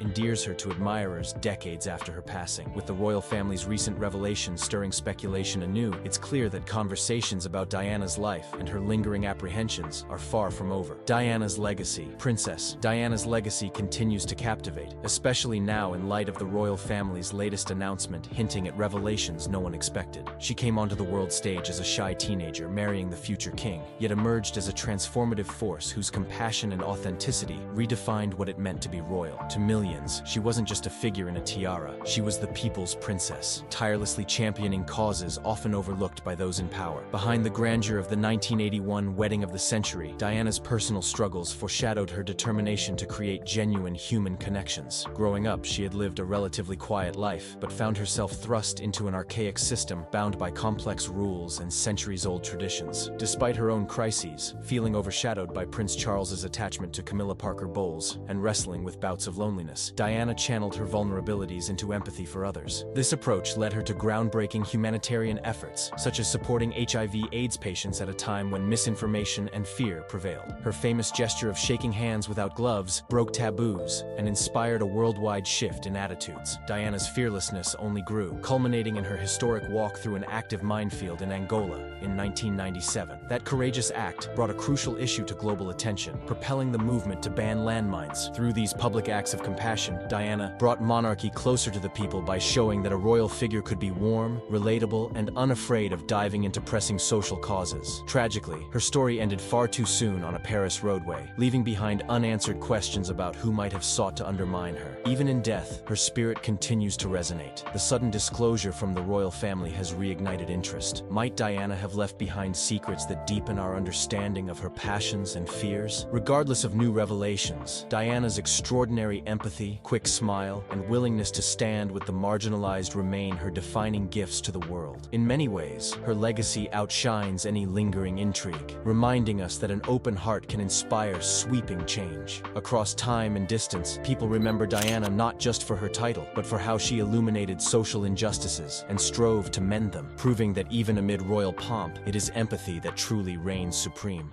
endears her to admirers decades after her passing. With the royal family's recent revelations stirring speculation anew, it's clear that conversations about Diana's life and her lingering apprehensions are far from over. Diana's legacy. Princess Diana's legacy continues to captivate, especially now in light of the royal family's latest announcement hinting at revelations no one expected. She came onto the world stage as a shy teenager marrying the future king, yet emerged as a transformative force whose compassion and authenticity redefined what it meant to be royal. To millions, she wasn't just a figure in a tiara, she was the people's princess, tirelessly championing causes often overlooked by those in power. Behind the grandeur of the 1981 wedding of the century, Diana's personal struggles foreshadowed her determination to create genuine human connections. Growing up, she had lived a relatively quiet life, but found herself thrust into an archaic system bound by complex rules and centuries-old traditions. Despite her own crises, feeling overshadowed by Prince Charles's attachment to Camilla Parker Bowles, and wrestling with bouts of loneliness, Diana channeled her vulnerabilities into empathy for others. This approach led her to groundbreaking humanitarian efforts, such as supporting HIV/AIDS patients at a time when misinformation and fear prevailed. Her famous gesture of shaking hands without gloves broke taboos and inspired a worldwide shift in attitudes. Diana's fearlessness only grew, culminating in her historic walk through an active minefield in Angola in 1997. That courageous act brought a crucial issue to global attention, propelling the movement to ban landmines. Through Through these public acts of compassion, Diana brought monarchy closer to the people by showing that a royal figure could be warm, relatable, and unafraid of diving into pressing social causes. Tragically, her story ended far too soon on a Paris roadway, leaving behind unanswered questions about who might have sought to undermine her. Even in death, her spirit continues to resonate. The sudden disclosure from the royal family has reignited interest. Might Diana have left behind secrets that deepen our understanding of her passions and fears? Regardless of new revelations, Diana's extraordinary empathy, quick smile, and willingness to stand with the marginalized remain her defining gifts to the world. In many ways, her legacy outshines any lingering intrigue, reminding us that an open heart can inspire sweeping change. Across time and distance, people remember Diana not just for her title, but for how she illuminated social injustices and strove to mend them, proving that even amid royal pomp, it is empathy that truly reigns supreme.